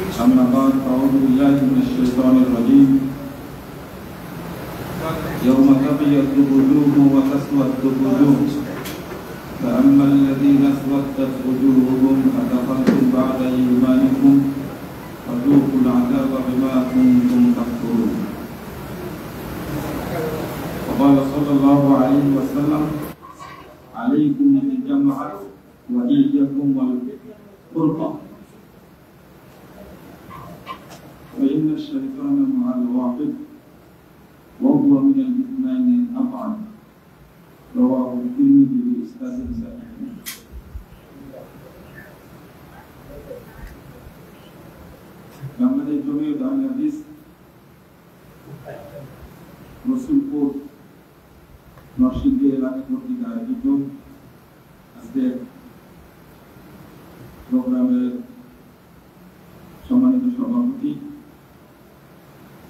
أما بعد أعوذ بالله من الشيطان الرجيم يوم تبيض وجوه وتسود وجوه فأما الذين اسودت وجوههم أكفرتم بعد إيمانكم فذوقوا العذاب بما كنتم تكفرون. وقال صلى الله عليه وسلم عليكم بالجماعة وإياكم والفرقة فإن الشيطان مع الواحد وهو من الاثنين أبعد. رواه الترمذي بإسناد صحيح. আমাদের জমিয়ত আহলে হাদিস রসুলপুর নরসিংদী এলাকা কর্তৃক আয়োজিত আজকে প্রোগ্রামের সম্মানিত সভাপতি,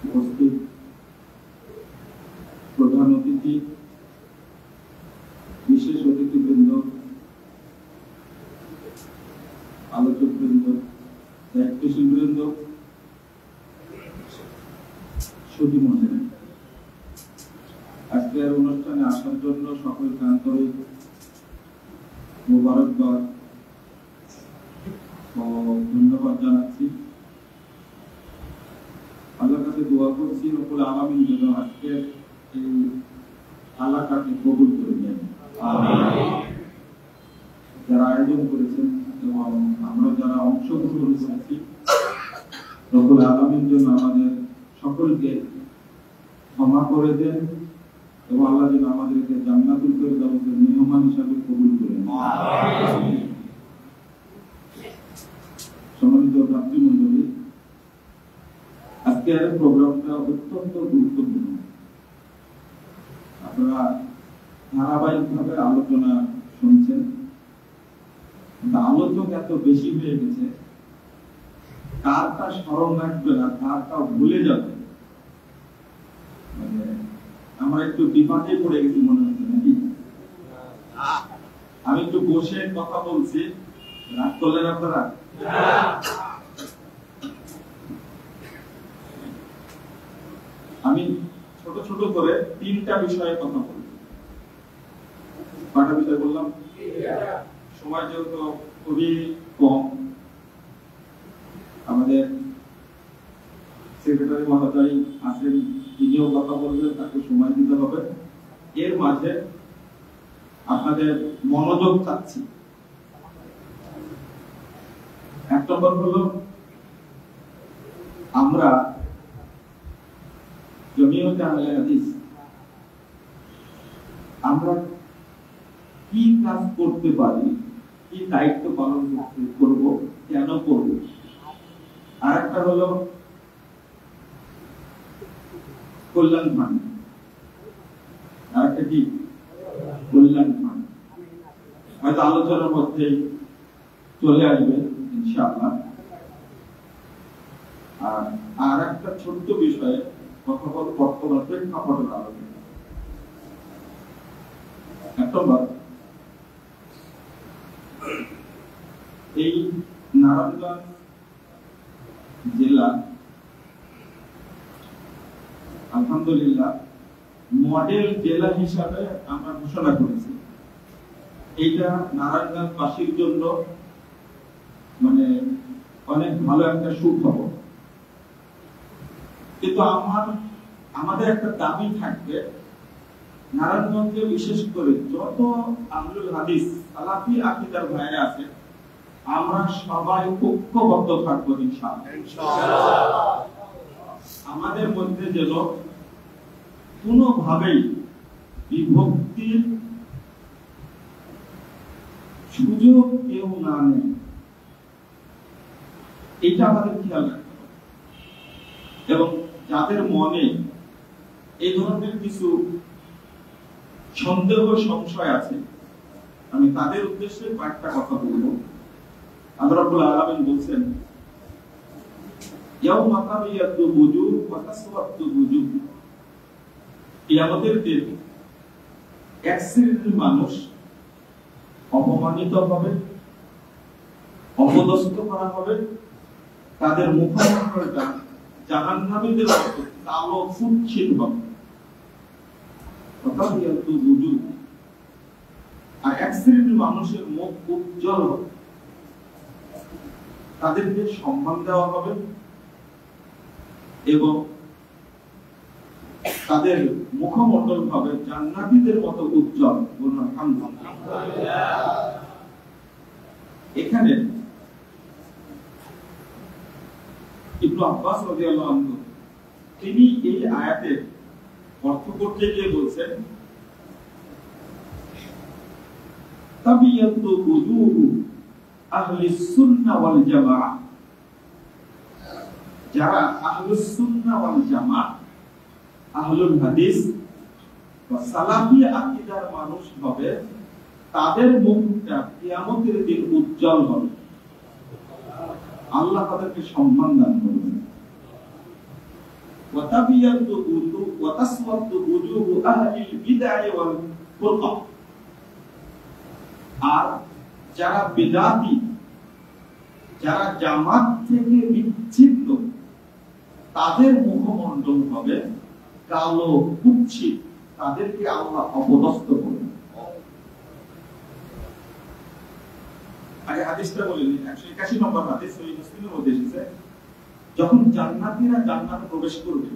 উপস্থিত প্রধান অতিথি, বিশেষ অতিথিবৃন্দ, আলোচকবৃন্দ, দায়িত্বশীলবৃন্দ, সুধী মণ্ডলী, আজকের অনুষ্ঠানে আসার জন্য সকলকে আন্তরিক মোবারকবাদ ও ধন্যবাদ জানাচ্ছি। আল্লাহর কাছে দোয়া করছি রব্বুল আলামিন যেন আজকের এই আলাকাকে কবুল করে নেন। যারা আয়োজন করেছেন এবং আমরা যারা অংশগ্রহণ করেছি, রব্বুল আলামিন যেন আমাদের সকলকে ক্ষমা করে দেন এবং আল্লাহ যেন আমাদেরকে জান্নাতুল ফেরদাউসের মেহমান হিসাবে কবুল করে নেন। সম্মানিত ভ্রাতৃমণ্ডলী, আজকের প্রোগ্রামটা অত্যন্ত গুরুত্বপূর্ণ। আপনারা ধারাবাহিকভাবে আলোচনা শুনছেন, আলোচক এত বেশি হয়ে গেছে, কারটা স্মরণ রাখবে না, কারটা ভুলে যাবে। মানে আমরা একটু বিপাকে পড়ে গেছি মনে হচ্ছে নাকি? আমি একটু বসে কথা বলছি, রাগ করলেন আপনারা? আমি ছোট ছোট করে তিনটা বিষয়ে কথা বলবো। কয়টা বিষয় বললাম? সময় যেহেতু খুবই কম, আমাদের সেক্রেটারি মহোদয় আছেন, তিনিও কথা বলবেন, তাকে সময় দিতে হবে। এর মাঝে আপনাদের মনোযোগ চাচ্ছি। এক নম্বর হলো, আমরা জমিয়ত আহলে হাদিস আমরা কি কাজ করতে পারি, কি দায়িত্ব পালন করব, কেন করব। আর একটা হলো কল্যাণ ফান্ড, আর একটা কি কল্যাণ ফান্ড, হয়তো আলোচনার মধ্যে চলে আসবে ইনশাআল্লাহ। আর একটা ছোট্ট বিষয়ে কথা বল, বর্তমান প্রেক্ষাপটের আলোচনা। এক নম্বর, এই নারায়ণগঞ্জ জেলা আলহামদুলিল্লাহ মডেল জেলা হিসাবে আমরা ঘোষণা করেছি। এইটা নারায়ণগঞ্জবাসীর জন্য মানে অনেক ভালো একটা সুখবর। কিন্তু আমাদের একটা দাবি থাকবে, নারায়ণগঞ্জে বিশেষ করে যত আহলুল হাদিস সালাফি আকীদার ভাইরা আছে, আমরা সবাই ঐক্যবদ্ধ থাকবো ইনশাআল্লাহ। আমাদের মধ্যে যেন কোনোভাবেই বিভক্তির সুযোগ কেউ না নেয়, এটা আমাদের খেয়াল রাখতে হবে। এবং যাদের মনে এই ধরনের কিছু সন্দেহ সংশয় আছে, আমি তাদের উদ্দেশ্যে কয়েকটা কথা বলবো। আল্লাহ রাব্বুল আলামিন বলছেন, ইয়াউমা তাবিয়াদু বুজুহ ওয়া তাসওয়াদু বুজুহ। কিয়ামতের দিন এক শ্রেণীর মানুষ অপমানিত হবে, অপদস্থ করা হবে, তাদের মুখমণ্ডলটা জাহান্নামীদের মতো কালো ফুটছিল হবে। আর এক শ্রেণীর মানুষের মুখ উজ্জ্বল হবে, তাদেরকে সম্মান দেওয়া হবে এবং তাদের মুখমণ্ডল হবে জান্নাতীদের মতো উজ্জ্বল। বলুন আলহামদুলিল্লাহ। এখানে ইবনে আব্বাস রাদিয়াল্লাহু আনহু তিনি এই আয়াতের অর্থ করতে গিয়ে বলছেন, তাবিয়াতু উজুহু আহলিস সুন্নাহ ওয়াল জামাআহ, যারা আহলুস সুন্নাহ ওয়াল জামাআহ, আহলুল হাদিস বা সালাফি আকীদার মানুষ হবে, তাদের মুখটা কিয়ামতের দিন উজ্জ্বল হবে, আল্লাহ তাদেরকে সম্মান দান করবেন। ওয়া তাবিয়াতু উজুহু ওয়া তাসওয়াতু উজুহু আহলিল বিদআহ ওয়াল ফুরকা, আর যারা বিদআতি, যারা জামাত থেকে বিচ্ছিন্ন, তাদের মুখমণ্ডল হবে কালো কুৎসিত, তাদেরকে আল্লাহ অপদস্থ করবেন। আগে হাদিসটা বলেন, 181 নম্বর হাদিস সহিহ মুসলিমের মধ্যে এসেছে, যখন জান্নাতীরা জান্নাতে প্রবেশ করবে,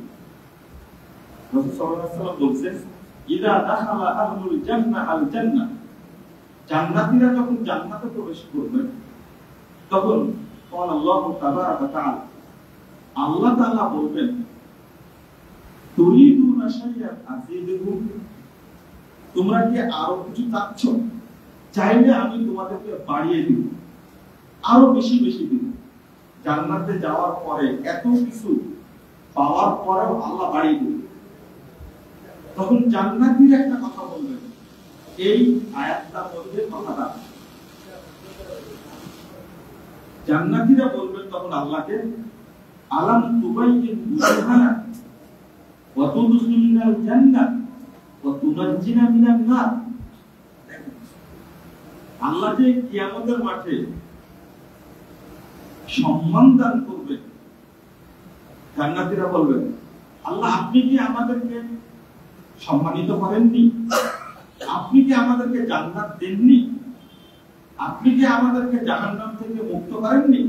রাসূল সাল্লাল্লাহু আলাইহি ওয়াসাল্লাম বলেছেন, ইদা দাখালা আহলুল জান্নাহ আল জান্নাহ, জান্নাতীরা যখন জান্নাতে প্রবেশ করবে, তখন আল্লাহ তাবারাক ওয়া তাআলা, আল্লাহ তাআলা বলবেন, তুরিদুনা শাইআন আযীদুকুম, তোমরা কি আরো কিছু চাচ্ছ? চাইলে আমি তোমাদেরকে বাড়িয়ে দিব, আরো বেশি বেশি দিব। জান্নাতে যাওয়ার পরে এত কিছু পাওয়ার পরেও আল্লাহ বাড়িয়ে দিবেন। তখন জান্নাতীরা একটা কথা বলবেন, এই আয়াতটার মধ্যে কথাটা, জান্নাতীরা বলবেন তখন আল্লাহকে, আলাম তুবাইয়িন বুজুহানা ওয়া তুদখিলুনাল জান্নাহ ওয়া তুনাজ্জিনা মিনান নার। আল্লাহ যে কিয়ামতের মাঠে সম্মান দান করবে, জান্নাতীরা বলবেন, আল্লাহ আপনি কি আমাদেরকে সম্মানিত করেননি? আপনি কি আমাদেরকে জান্নাত দেননি? আপনি কি আমাদেরকে জাহান্নাম থেকে মুক্ত করেননি?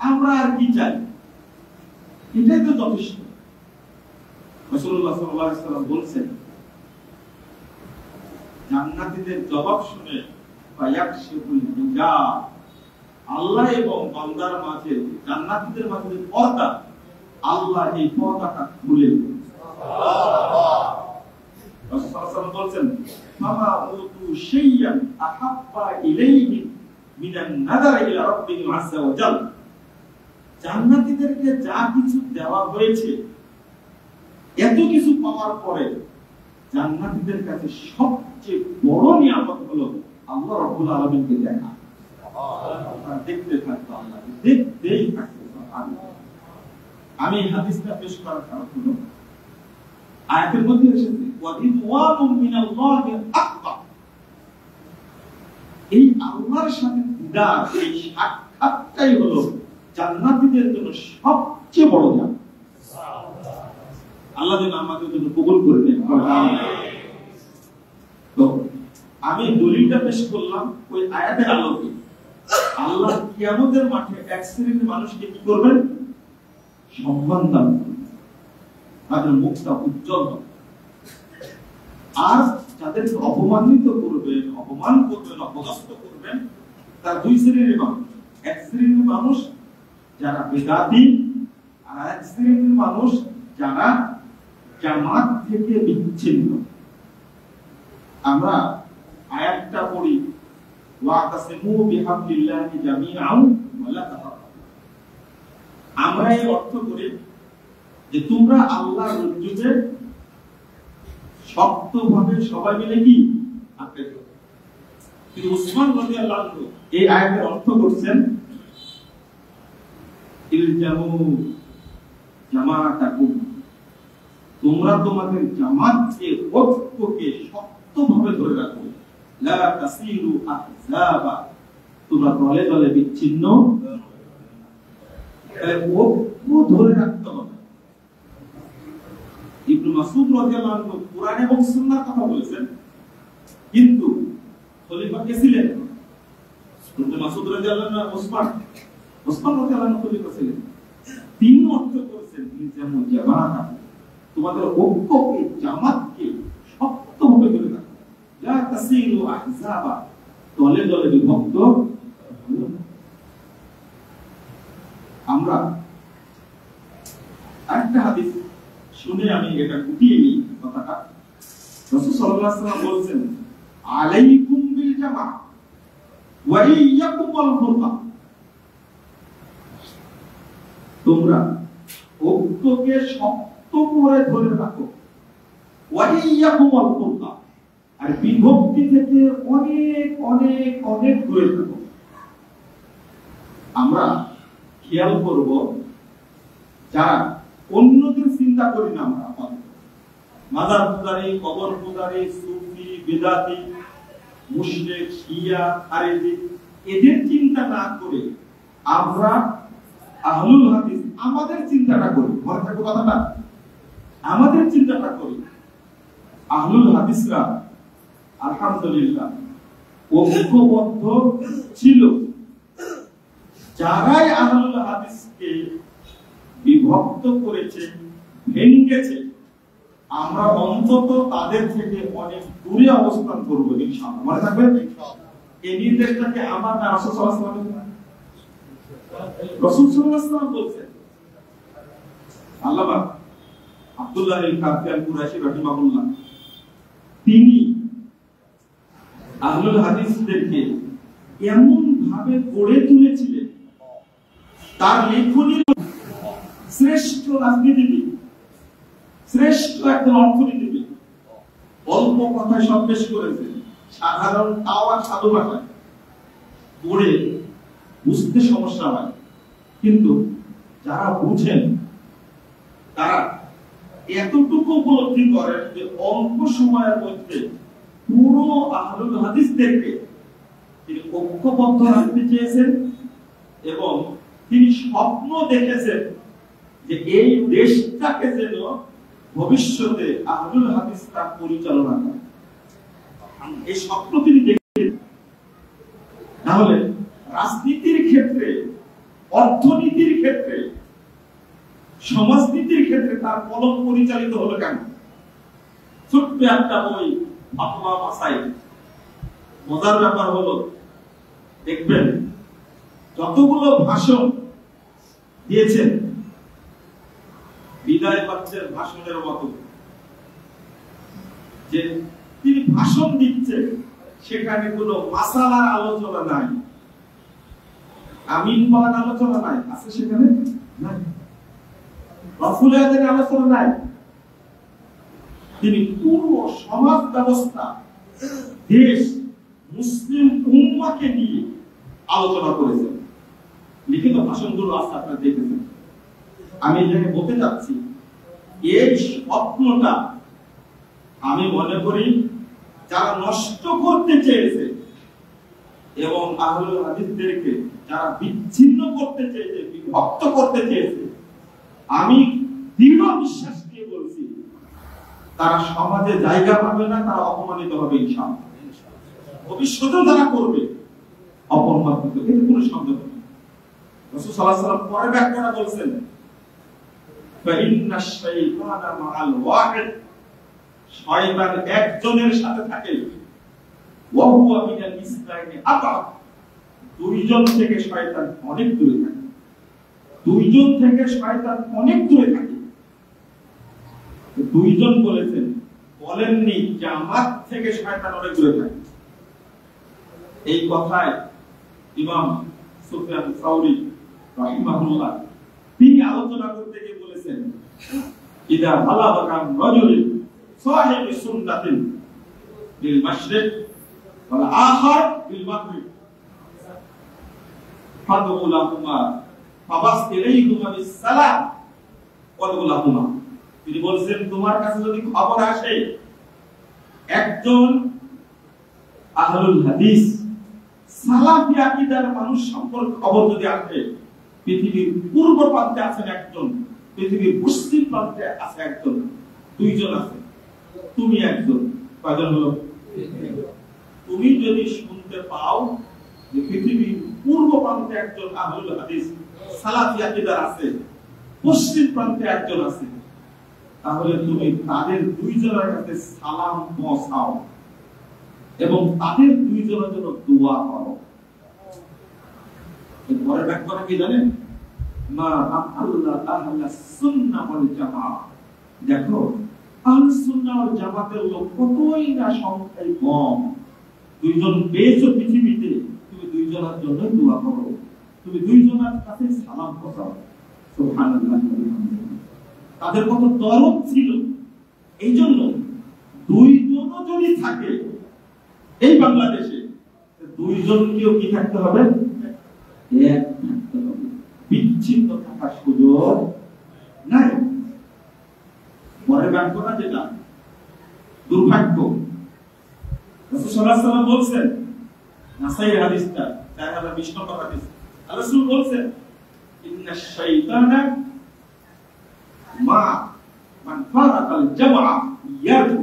আমরা আর কি চাই? এটাই তো যথেষ্ট। রাসূলুল্লাহ সাল্লাল্লাহু আলাইহি ওয়াসাল্লাম বলেছেন, জান্নাতীদের জবাব শুনে ফায়াকশিফুল হিজাব, আল্লাহ এবং বান্দার মাঝে, জান্নাতীদের মাঝে যে পর্দা, আল্লাহ এই পর্দাটা খুলে দেন। সুবহানাল্লাহ। রাসূল সাল্লাল্লাহু আলাইহি ওয়াসাল্লাম বলেছেন, মামা উতু শাইয়ান আহাব্বা ইলাইহি মিনান নাযার ইলা রাব্বিহিম আযজা ওয়া জাল, জান্নাতীদেরকে যা কিছু দেওয়া হয়েছে, এত কিছু পাওয়ার পরে জান্নাতীদের কাছে সবচেয়ে বড় নিয়ামত হলো আল্লাহ রাব্বুল আলামিনকে দেখা। সুবহানাল্লাহ। দেখতে থাকতো, আল্লাহ দেখতেই থাকতো। আমি এই হাদিসটা পেশ করার কারণ হলো, আয়াতের মধ্যে এসেছে ওয়া রিদওয়ানুম মিনাল্লাহি আকবার, এই আল্লাহর সাথে দিদার, এই সাক্ষাৎটাই হলো জান্নাতীদের জন্য সবচেয়ে বড় নিয়ামত। আল্লাহ যেন আমাদের জন্য কবুল করে নেন। তো আমি দলিলটা পেশ করলাম ওই আয়াতের আলোকে। আল্লাহ কিয়ামতের মাঠে এক শ্রেণীর মানুষকে কি করবেন? সম্মান দান করবেন, তাদের মুখটা উজ্জ্বল হবে। আর যাদেরকে অপমানিত করবেন, অপমান করবেন, অপদস্থ করবেন, তার দুই শ্রেণীর মানুষ। এক শ্রেণীর মানুষ যারা বেদাতি, আর এক শ্রেণীর মানুষ যারা জামাত থেকে বিচ্ছিন্ন। আমরা আয়াতটা পড়ি, ওয়াতাসিমু বিহাবলিল্লাহি জামিআন ওয়া লা তাফাররাকু। আমরা এর অর্থ করি যে তোমরা আল্লাহর রজ্জুতে শক্তভাবে সবাই মিলে কি আঁকড়ে ধরো। কিন্তু উসমান রাদিয়াল্লাহু আনহু এই আয়াতের অর্থ করছেন, ইলজামু জামাআতাকুম, তোমরা তোমাদের জামাতকে, ঐক্যকে শক্তভাবে ধরে রাখো। লা তাসিরু আহজাবা, তোমরা দলে দলে বিচ্ছিন্ন। ঐক্য ধরে রাখতে হবে। ইবনে মাসউদ রাদিয়াল্লাহু আনহু কুরআন এবং সুন্নাহর কথা বলেছেন, কিন্তু খলিফা কে ছিলেন? ইবনে মাসউদ রাদিয়াল্লাহু আনহু ওসমান রাদিয়াল্লাহু আনহু খলিফা ছিলেন। তিনি অর্থ করেছেন নিজামুল জামাআত, তোমাদের ঐক্যকে, জামাতকে শক্তভাবে ধরে রাখো, লা তাসিলু আহজাবা, দলে দলে বিভক্ত। আমরা একটা হাদিস শুনে আমি এটা গুটিয়ে নিই কথাটা। রাসূল সাল্লাল্লাহু আলাইহি ওয়াসাল্লাম বলেছেন, আলাইকুম বিল জামা ওয়া ইয়াকুম আল ফুরকা, তোমরা ঐক্যকে শক্ত করে ধরে রাখো, ওয়া ইয়াকুম আল ফুরকা, আর বিভক্তি থেকে অনেক অনেক অনেক দূরে থাকো। আমরা খেয়াল করব, যারা অন্যদের চিন্তা করি না, আমরা মাজার পূজারী, কবর পূজারী, সুফি, বিদাতি, মুশরিক, শিয়া, খারেজি, এদের চিন্তা না করে আমরা আহলুল হাদিস আমাদের চিন্তাটা করি। মনে থাকবে কথাটা, আমাদের চিন্তাটা করি। আহলুল হাদিসরা আলহামদুলিল্লাহ ঐক্যবদ্ধ ছিল। যারাই আহলুল হাদিসকে বিভক্ত করেছে, ভেঙেছে, আমরা অন্তত তাদের থেকে অনেক দূরে অবস্থান করব ইনশাআল্লাহ। মনে থাকবে এই নির্দেশটাকে আমার না রাসূল সাল্লাল্লাহু আলাইহি ওয়াসাল্লাম, রাসূল সাল্লাল্লাহু আলাইহি ওয়াসাল্লাম বলেছেন। আল্লামা আব্দুল্লাহ আল কাফিয়াল কুরাইশি রাহিমাহুল্লাহ, তিনি আহলুল হাদিসদেরকে এমন ভাবে গড়ে তুলেছিলেন, তার লেখনী শ্রেষ্ঠ রাজনীতিবিদ, শ্রেষ্ঠ একজন অর্থনীতিবিদ, অল্প কথায় সব পেশ করেছেন, সাধারণ তাও আর সাধু ভাষায় পড়ে বুঝতে সমস্যা হয়, কিন্তু যারা বুঝেন তারা এতটুকু উপলব্ধি করেন যে অল্প সময়ের মধ্যে পুরো আহলুল হাদিসদেরকে তিনি ঐক্যবদ্ধ রাখতে চেয়েছেন, এবং তিনি স্বপ্ন দেখেছেন যে এই দেশটাকে যেন ভবিষ্যতে আহলুল হাদিসরা পরিচালনা করে। এই স্বপ্ন তিনি দেখেছেন। তাহলে রাজনীতির ক্ষেত্রে, অর্থনীতির ক্ষেত্রে, সমাজনীতির ক্ষেত্রে তার কলম পরিচালিত হলো কেন? ছোট্ট একটা বই, ফাতওয়া মাসাইল। মজার ব্যাপার হলো, দেখবেন যতগুলো ভাষণ দিয়েছেন বিদায় বাচ্চার ভাষণের মতো, যে তিনি ভাষণ দিচ্ছেন, সেখানে কোনো মাসালার আলোচনা নাই, আমিন বলার আলোচনা নাই, আছে সেখানে নাই, রাসূলের আলোচনা নাই। তিনি পুরো সমাজ ব্যবস্থা, দেশ, মুসলিম উম্মাহকে নিয়ে আলোচনা করেছেন। লিখিত ভাষণগুলো আছে, আপনারা দেখেছেন। আমি এখানে বলতে চাচ্ছি, এই স্বপ্নটা আমি মনে করি যারা নষ্ট করতে চেয়েছে এবং আহলুল হাদিসদেরকে যারা বিচ্ছিন্ন করতে চেয়েছে, বিভক্ত করতে চেয়েছে, আমি দৃঢ় বিশ্বাস নিয়ে বলছি তারা সমাজে জায়গা পাবে না, তারা অপমানিত হবে ইনশাআল্লাহ। ভবিষ্যতে যারা করবে অপমানিত, এতে কোনো সন্দেহ নেই। রাসূল সাল্লাল্লাহু আলাইহি ওয়াসাল্লাম পরে ব্যাখ্যাটা বলছেন, ফাইন্নাশ শাইতানা মাআল ওয়াহিদ, শয়তান একজনের সাথে থাকে, ওয়া হুয়া মিনাল ইসলামি আবাদ, দুইজন থেকে শয়তান অনেক দূরে থাকে, দুইজন থেকে শয়তান অনেক দূরে থাকে। দুইজন বলেছেন, বলেননি জামাত থেকে শয়তান অনেক দূরে থাকে। এই কথায় ইমাম সুফিয়ান সাউরি রাহিমাহুল্লাহ তিনি আলোচনা করতে গিয়ে বলেছেন, ইদা বালাগা রাজুল সাহিবি সুন্নাতিন বিল মাশরিক ওয়াল আখার বিল মাগরিব ফাদুলাহুমা ফাবাস ইলাইহিমা বিসসালাম ওয়াদুলাহুমা। তিনি বলেছেন, তোমার কাছে যদি খবর আসে একজন আহলুল হাদিস সালাফি আকীদার মানুষ সম্পর্কে খবর যদি আসে, পৃথিবীর পূর্ব প্রান্তে আছেন একজন, পৃথিবীর পশ্চিম প্রান্তে আছে একজন, দুইজন আছে, তুমি একজন, কয়জন হলো? তুমি যদি শুনতে পাও যে পৃথিবীর পূর্ব প্রান্তে একজন আহলুল হাদিস সালাফি আকীদার আছে, পশ্চিম প্রান্তে একজন আছে, তাহলে তুমি তাদের দুইজনের কাছে সালাম পৌঁছাও এবং তাদের দুইজনের জন্য দোয়া করো। এরপরে ব্যাখ্যাটা কি জানেন? মা আল্লাহ আহলাস সুন্নাহ ওয়াল জামাআহ। দেখো আহলুস সুন্নাহ ওয়াল জামাতের লোক কতই না সংখ্যায় কম, দুইজন পেয়েছো পৃথিবীতে, তুমি দুইজনের জন্য দোয়া করো, তুমি দুইজনের কাছে সালাম পৌঁছাও। সুবহানাল্লাহ। তাদের কত দরদ ছিল, এই জন্য দুইজনও যদি থাকে এই বাংলাদেশে, দুইজনকেও কি থাকতে হবে? এক থাকতে হবে, বিচ্ছিন্ন থাকার সুযোগ নাই। পরে ব্যাখ্যাটা যেটা দুর্ভাগ্য, রাসূল সাল্লাল্লাহু আলাইহি ওয়াসাল্লাম বলছেন, নাসাই হাদিসটা 4020 নম্বর হাদিস, রাসূল বলছেন ইন্নাশ শাইতানা মা মান ফারাকাল জামআ ইয়ারজু।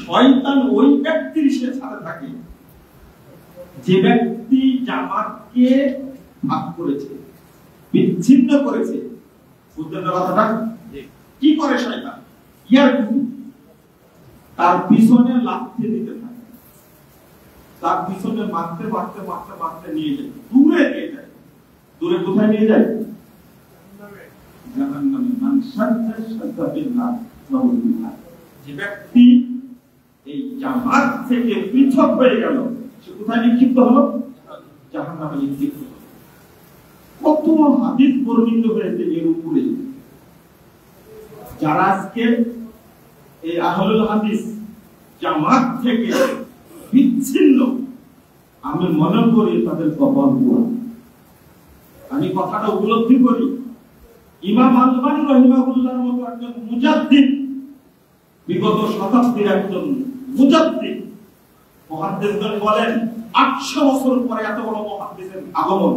শয়তান ওই ব্যক্তির সাথে থাকে যে ব্যক্তি জামাতকে ভাগ করেছে, বিচ্ছিন্ন করেছে। বুঝলেন না কথাটা? কি করে শয়তান? ইয়ারজু, তার পিছনে লাথি দিতে থাকে, তার পিছনে মারতে মারতে মারতে মারতে নিয়ে যায়, দূরে নিয়ে যায়। দূরে কোথায় নিয়ে যায়? জাহান্নামে। মান শাদ্দা শাদ্দা বিল্লাহ ওয়া যে ব্যক্তি এই জামাত থেকে পৃথক হয়ে গেল, সে কোথায় নিক্ষিপ্ত হলো? জাহান্নামে নিক্ষিপ্ত হলো। কত হাদিস বর্ণিত হয়েছে এর উপরে। যারা আজকে এই আহলুল হাদিস জামাত থেকে বিচ্ছিন্ন, আমি মনে করি তাদের কপাল পোড়া। আমি কথাটা উপলব্ধি করি। ইমাম আলবানী রাহিমাহুল্লাহর মতো একজন মুজাদ্দিদ, বিগত শতাব্দীর একজন মুজাদ্দিদ, মুহাদ্দিসগণ বলেন 800 বছর পরে এত বড় মুহাদ্দিসের আগমন,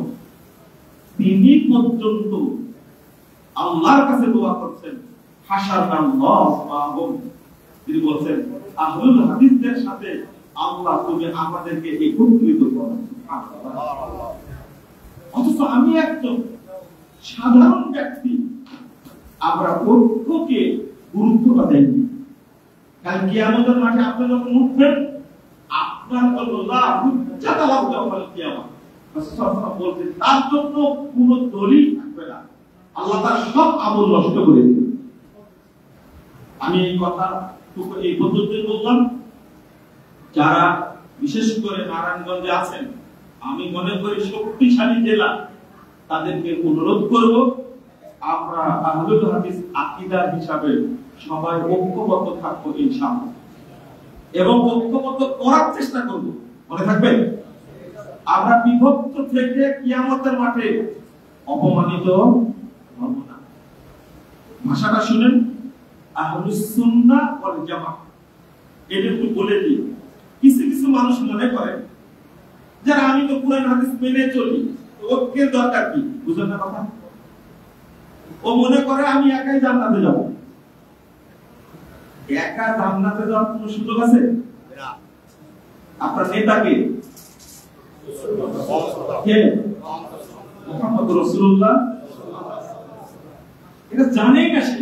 তিনি পর্যন্ত আল্লাহর কাছে দোয়া করছেন, হাসানাল্লাহ মাহুম। তিনি বলছেন আহলুল হাদিসদের সাথে আল্লাহ তুমি আমাদেরকে একত্রিত করো। অথচ আমি একজন সাধারণ ব্যক্তি, আমরা ঐক্যকে গুরুত্বটা দেইনি। কাল কিয়ামতের মাঠে আপনি যখন উঠবেন, আপনার আল্লাহ হুজ্জাত আলাহু ইয়াউমাল কিয়ামah, রাসূলুল্লাহ বলতেন তার জন্য কোনো দলিল থাকবে না, আল্লাহ তার সব আমল নষ্ট করে দেবে। আমি এই কথা এই পদ্ধতি বললাম। যারা বিশেষ করে নারায়ণগঞ্জে আছেন, আমি মনে করি শক্তিশালী জেলা, তাদেরকে অনুরোধ করব আমরা আহলুল হাদিস আকীদা হিসাবে সবাই ঐক্যবদ্ধ থাকবো ইনশাআল্লাহ, এবং ঐক্যবদ্ধ করার চেষ্টা করব। মনে থাকবে, আমরা বিভক্ত থেকে কিয়ামতের মাঠে অপমানিত হব না। ভাষাটা শুনেন, আহলুস সুন্নাহ ওয়াল জামাআহ। এটা একটু বলে দিই। কিছু কিছু মানুষ মনে করে যারা আমি তো কোরআন হাদিস মেনে চলি, ঐক্যের দরকার কি? বুঝলেন না কথা? ও মনে করে আমি একাই জান্নাতে যাব। একা জান্নাতে যাওয়ার কোনো সুযোগ আছে? না। আপনার নেতা কে? মুহাম্মদ রাসূলুল্লাহ। এটা জানেই না সে,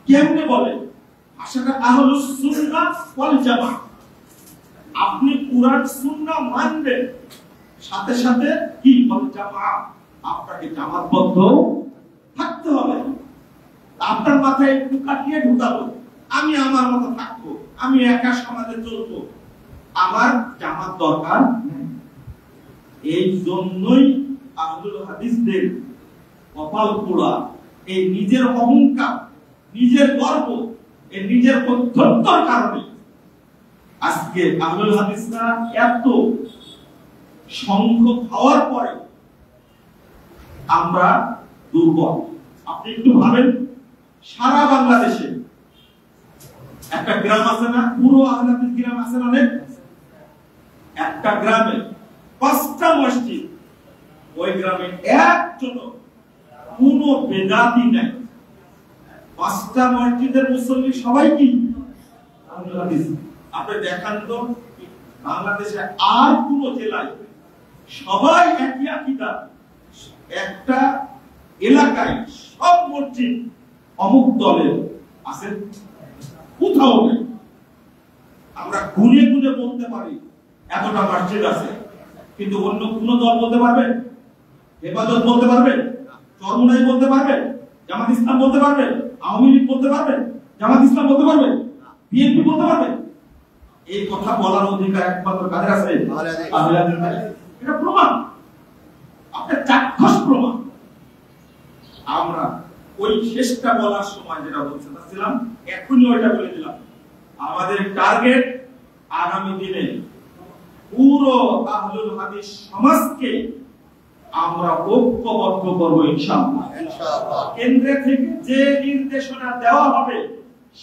কেমনে বলে ভাষাটা আহলুস সুন্নাহ ওয়াল জামাআহ। আপনি কুরআন সুন্নাহ মানবেন, সাথে সাথে কি ওয়াল জামাআহ, আপনাকে জামাতবদ্ধ থাকতে হবে। আপনার মাথায় একটু কাটিয়ে ঢুকাবো, আমি আমার মতো থাকবো, আমি একা সমাজে চলবো, আমার জামাত দরকার নেই। এই জন্যই আহলুল হাদিসদের কপাল পোড়া, এই নিজের অহংকার, নিজের গর্ব, এই নিজের প্রত্যন্তর কারণে আজকে আহলুল হাদিসরা এত সংখ্যক হওয়ার পরে আমরা দুর্বল। আপনি একটু ভাবেন, সারা বাংলাদেশে একটা গ্রাম আছে না, পুরো আহলে হাদিস গ্রাম আছে না, অনেক, একটা গ্রামে 5টা মসজিদ, ওই গ্রামে একজন কোনো বেদাতি নাই। 5টা মসজিদের মুসল্লি সবাই কি আহলুল হাদিস। আপনি দেখান তো বাংলাদেশে আর কোন জেলায় সবাই একই আকীদা, একটা এলাকায় সব মসজিদ অমুক দলের আছে? কোথাও নেই। আমরা গুনে গুনে বলতে পারি এতটা মসজিদ আছে, কিন্তু অন্য কোন দল বলতে পারবে? হেফাজত বলতে পারবে? চরমনাই বলতে পারবে? জামাত ইসলাম বলতে পারবে? আওয়ামী লীগ বলতে পারবে? জামাত ইসলাম বলতে পারবে? বিএনপি বলতে পারবে? এই কথা বলার অধিকার একমাত্র কাদের আছে? আহলে হাদিস। এটা প্রমাণ, আপনার চাক্ষুষ প্রমাণ। আমরা ওই শেষটা বলার সময় যেটা বলছিলাম এখনই ওইটা বলে দিলাম। আমাদের টার্গেট আগামী দিনে পুরো আহলুল হাদিস সমাজকে আমরা ঐক্যবদ্ধ করব ইনশাআল্লাহ। কেন্দ্র থেকে যে নির্দেশনা দেওয়া হবে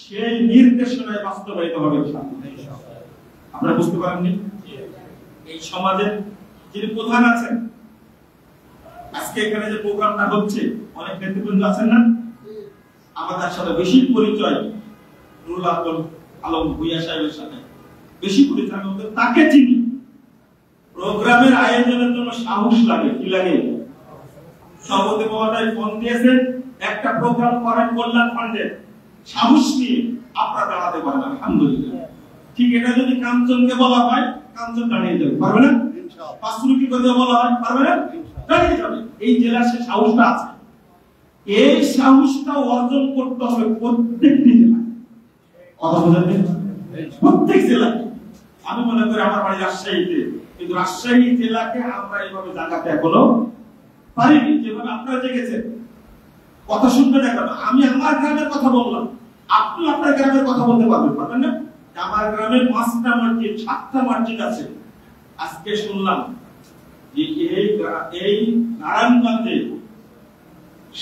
সেই নির্দেশনায় বাস্তবায়িত হবে ইনশাআল্লাহ। আপনারা বুঝতে পারেননি? এই সমাজের যিনি প্রধান আছেন, আজকে এখানে যে প্রোগ্রামটা হচ্ছে অনেক নেতৃবৃন্দ আছেন না, আমাদের সাথে বেশি পরিচয় নুরুল আলম ভূঁইয়া সাহেবের সাথে বেশি পরিচয়, তাকে চিনি। প্রোগ্রামের আয়োজনের জন্য সাহস লাগে, কি লাগে? সভাপতি মহোদয় ফোন দিয়েছেন একটা প্রোগ্রাম করেন কল্যাণ ফান্ডে, সাহস নিয়ে আপনারা দাঁড়াতে পারেন, আলহামদুলিল্লাহ। ঠিক এটা যদি কাঞ্চনকে বলা হয়, কাঞ্চন দাঁড়িয়ে যাবে, পারবে না? পাঁচরুকি করে বলা হয়, পারবে না? দাঁড়িয়ে যাবে। এই জেলার সে সাহসটা আছে। এই সাহসটা অর্জন করতে হবে প্রত্যেকটি জেলায়। কথা বুঝেন? প্রত্যেক জেলায়। আমি মনে করি আমার বাড়ি রাজশাহীতে, কিন্তু রাজশাহী জেলাকে আমরা এইভাবে জায়গাতে এখনো পারিনি যেভাবে আপনারা দেখেছেন। কথা শুনবেন এখন, আমি আমার গ্রামের কথা বললাম, আপনি আপনার গ্রামের কথা বলতে পারবেন না? আমার গ্রামের 5টা মসজিদ 7টা মসজিদ আছে। আজকে শুনলাম যে এই নারায়ণগঞ্জে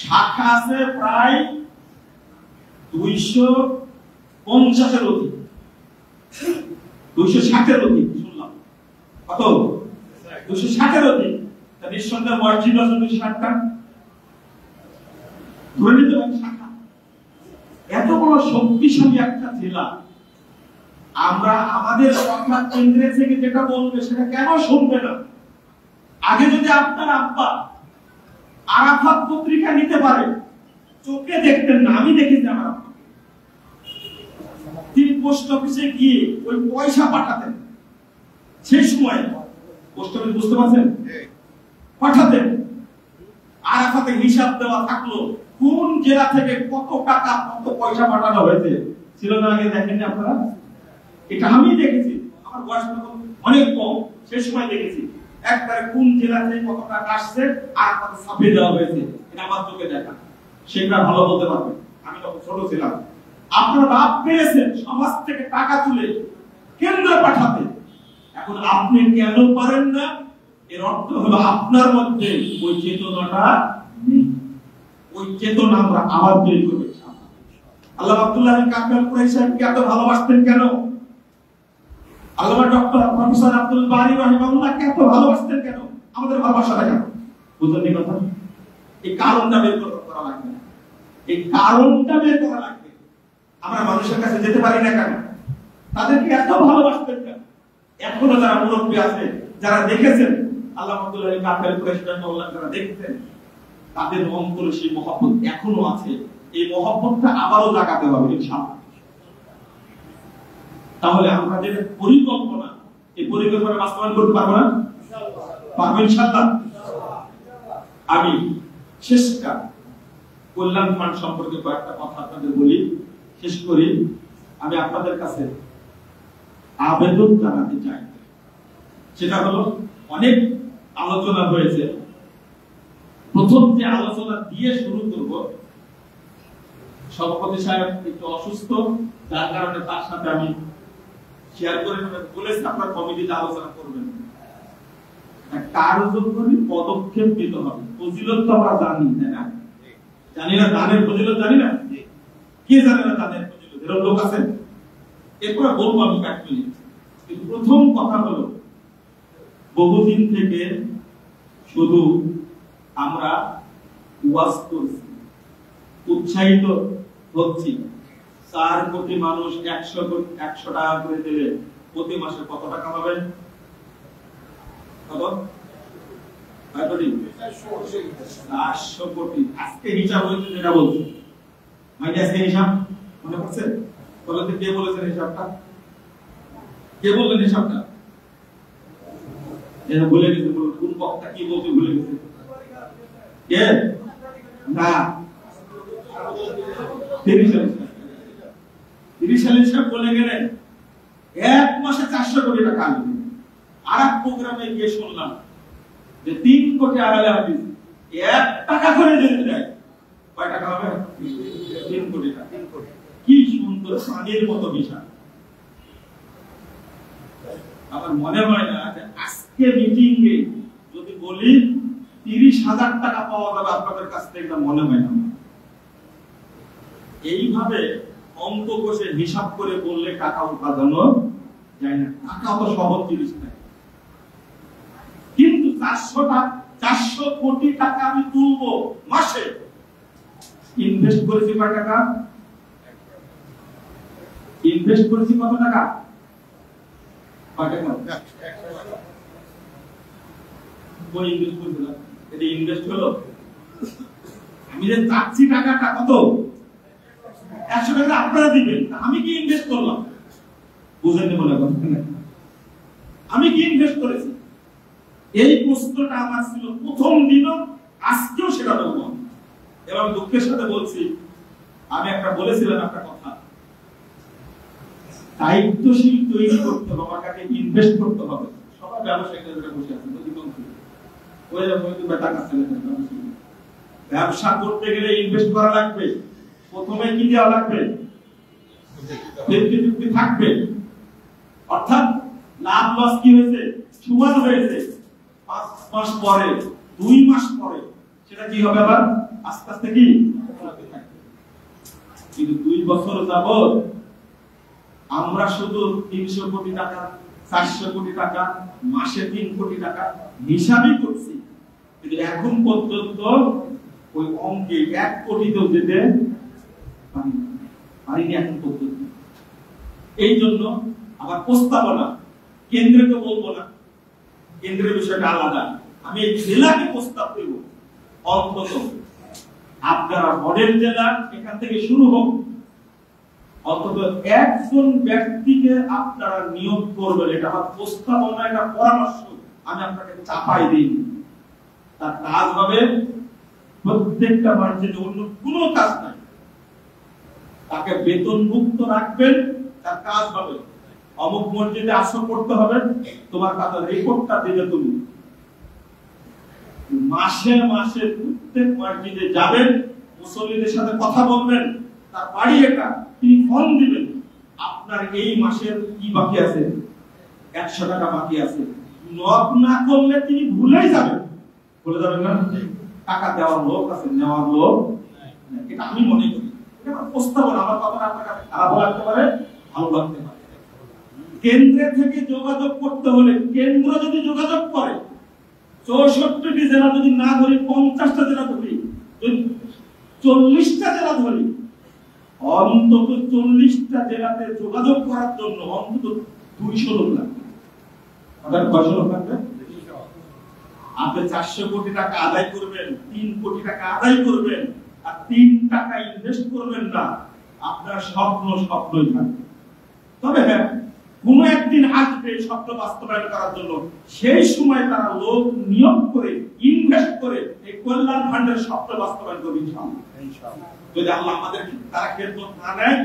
শাখা আছে প্রায় 250-এর অধিক, 260-এর অধিক শুনলাম। কত? 260-এর অধিক। নিঃসন্দেহে মসজিদ আছে 260টা, ধরে নিতে পারেন শাখা। এত বড় শক্তিশালী একটা জেলা, আমরা আমাদের কথা কেন্দ্রে থেকে যেটা বলবে সেটা কেন শুনবে না? আগে যদি আপনার আব্বা আরাফাত পত্রিকা নিতে পারে, চোখে দেখতেন না, আমি দেখেছি আমার আব্বা, তিনি পোস্ট অফিসে গিয়ে ওই পয়সা পাঠাতেন। সেই সময় পোস্ট অফিস, বুঝতে পারছেন, পাঠাতেন। আরাফাতে হিসাব দেওয়া থাকলো কোন জেলা থেকে কত টাকা কত পয়সা পাঠানো হয়েছে, ছিল না আগে? দেখেননি আপনারা? এটা আমি দেখেছি, আমার বয়স অনেক কম, সেই সময় দেখেছি একবারে কোন জেলা থেকে কত টাকা আসছে আর কত ছাপিয়ে দেওয়া হয়েছে, এটা আমার চোখে দেখা। সেটা ভালো বলতে পারবে, আমি তখন ছোট ছিলাম। আপনার বাপ পেয়েছেন সমাজ থেকে টাকা তুলে কেন্দ্রে পাঠাতে, এখন আপনি কেন পারেন না? এর অর্থ হলো আপনার মধ্যে ওই চেতনাটা নেই। ওই চেতনা আমরা আবার তৈরি করব। আল্লামা আব্দুল্লাহ কামিল কুরাইশি সাহেবকে এত ভালোবাসতেন কেন? আল্লামা ডক্টর প্রফেসর আব্দুল বারী রাহিমাহুল্লাহকে এত ভালোবাসতেন কেন? আমাদের ভালোবাসাটা কেন? বুঝলেন কথা? এই কারণটা বের করা লাগবে। এই কারণটা বের করা লাগবে। আমরা মানুষের কাছে যেতে পারি না কেন? তাদেরকে এত ভালোবাসতেন কেন? এখনো যারা মুরব্বী আছে, যারা দেখেছেন আল্লামা আব্দুল্লাহ কামিল কুরাইশি রাহিমাহুল্লাহ, যারা দেখেছেন, তাদের অন্তরে সেই মহব্বত এখনো আছে। এই মহব্বতটা আবারও জাগাতে হবে ইনশাআল্লাহ। তাহলে আমরা যে পরিকল্পনা, এই পরিকল্পনা বাস্তবায়ন করতে পারবো না? পারবো ইনশাআল্লাহ। আমি শেষটা কল্যাণ ফান্ড সম্পর্কে কয়েকটা কথা আপনাদের বলি, শেষ করি। আমি আপনাদের কাছে আবেদন জানাতে চাই, সেটা হলো অনেক আলোচনা হয়েছে। প্রথম যে আলোচনা দিয়ে শুরু করব, সভাপতি সাহেব একটু অসুস্থ, যার কারণে তার সাথে আমি শেয়ার করে বলেছি আপনার কমিটিতে আলোচনা করবেন। কার্যকরী পদক্ষেপ নিতে হবে। ফজিলত তো আমরা জানি, তাই না? জানি না দানের ফজিলত? জানি না? কে জানে না দানের ফজিলত? এরকম লোক আছে? এরপরে বলবো আমি এক মিনিট। কিন্তু প্রথম কথা হলো, বহুদিন থেকে শুধু আমরা ওয়াজ করছি, উৎসাহিত হচ্ছি। 4 কোটি মানুষ 100 টাকা করে দিলে প্রতি মাসে কত টাকা পাবে? কত? 400 কোটি। আজকে হিসাব হয়েছে যেটা বলছে, মানে আজকে হিসাব মনে পড়ছে? বলতে কে বলেছেন হিসাবটা? কে বললেন হিসাবটা? এরা ভুলে গেছে, কোন বক্তা কি বলতে ভুলে গেছে? কে? না, 30 সালের হিসাব বলে গেলেন। এক মাসে 400 কোটি টাকা আসবে। আর এক প্রোগ্রামে গিয়ে শুনলাম যে 3 কোটি আড়ালে হাদিস 1 টাকা করে দিতে দেয়। কয় টাকা হবে? 3 কোটি টাকা। কি সুন্দর পানির মতো বিষয়। আমার মনে হয় না যে আজকে মিটিং এ যদি বলি 30,000 টাকা পাওয়া যাবে আপনাদের কাছ থেকে, মনে হয় না। এইভাবে অঙ্ক কষে হিসাব করে বললে টাকা উপাদানো যায় না। টাকা তো সহজ জিনিস না। কিন্তু 400 কোটি টাকা আমি তুলবো মাসে, ইনভেস্ট করেছি কয় টাকা? ইনভেস্ট করেছি কত টাকা? কয় টাকা? বই ইনভেস্ট করেছিলাম, এটা ইনভেস্ট হলো? আমি যে চাচ্ছি টাকাটা কত? 100 টাকা আপনারা দিবেন, আমি কি ইনভেস্ট করলাম? বুঝেননি বলে কথা না। আমি কি ইনভেস্ট করেছি? এই প্রশ্নটা আমার ছিল প্রথম দিনও, আজকেও সেটা বলবো। এবং দুঃখের সাথে বলছি, আমি একটা বলেছিলাম একটা কথা, দায়িত্বশীল তৈরি করতে হবে, আমার কাছে ইনভেস্ট করতে হবে। সবাই ব্যবসায়ীরা বসে আছেন, ব্যবসা করতে গেলে ইনভেস্ট করা লাগবে। প্রথমে কি দেওয়া লাগবে? 50-50 থাকবে। অর্থাৎ লাভ লস কি হয়েছে? সমান হয়েছে। 5 মাস পরে, 2 মাস পরে সেটা কি হবে? আবার আস্তে আস্তে কি? কিন্তু 2 বছর যাবত আমরা শুধু 300 কোটি টাকা, 400 কোটি টাকা, মাসে 3 কোটি টাকা হিসাবই করছি। কিন্তু এখন পর্যন্ত ওই অঙ্কে 1 কোটিতেও যেতে পারিনি এখন পর্যন্ত। এই জন্য আবার প্রস্তাবনা কেন্দ্রকে বলবো না, কেন্দ্রের বিষয়টা আলাদা। আমি এই জেলাকে প্রস্তাব দেব, অন্তত আপনারা মডেল জেলা এখান থেকে শুরু হোক, অন্তত একজন ব্যক্তিকে আপনারা নিয়োগ করবেন। এটা আমার প্রস্তাবনা, এটা পরামর্শ, আমি আপনাকে চাপাই দিই। তার কাজ হবে প্রত্যেকটা মার্জিনে, অন্য কোনো কাজ নাই। তাকে বেতনভুক্ত রাখবেন, তার কাজ হবে অমুক মসজিদে আসর করতে হবে, তোমার কাছে রেকর্ডটা দিলে তুমি মাসে মাসে প্রত্যেক মসজিদে যাবেন, মুসল্লিদের সাথে কথা বলবেন, তার বাড়ি এটা, তিনি ফোন দিবেন, আপনার এই মাসের কি বাকি আছে, 100 টাকা বাকি আছে। নক না করলে তিনি ভুলেই যাবেন, বলে যাবেন না টাকা দেওয়ার লোক আছে, নেওয়ার লোক। এটা আমি মনে করি, এটা আমার প্রস্তাবনা। আমার কথাটা আপনার কাছে খারাপ লাগতে পারে, ভালো লাগতে পারে। কেন্দ্র থেকে যোগাযোগ করতে হলে, কেন্দ্র যদি যোগাযোগ করে, 64টি জেলা যদি না ধরি, 50টা জেলা ধরি, 40টা জেলা ধরি, অন্তত 40টা জেলাতে যোগাযোগ করার জন্য অন্তত 200 লোক লাগবে। আপনার 200 লোক লাগবে। আপনি 400 কোটি টাকা আদায় করবেন, 3 কোটি টাকা আদায় করবেন, আর 3 টাকা ইনভেস্ট করবেন না, আপনার স্বপ্নই থাকবে। তবে হ্যাঁ, কোন একদিন আসবে স্বপ্ন বাস্তবায়ন করার জন্য, সেই সময় তারা লোক নিয়োগ করে, ইনভেস্ট করে এই কল্যাণ ফান্ডের স্বপ্ন বাস্তবায়ন করবে ইনশাআল্লাহ। যদি আল্লাহ আমাদের তারা খেদমত না নেয়,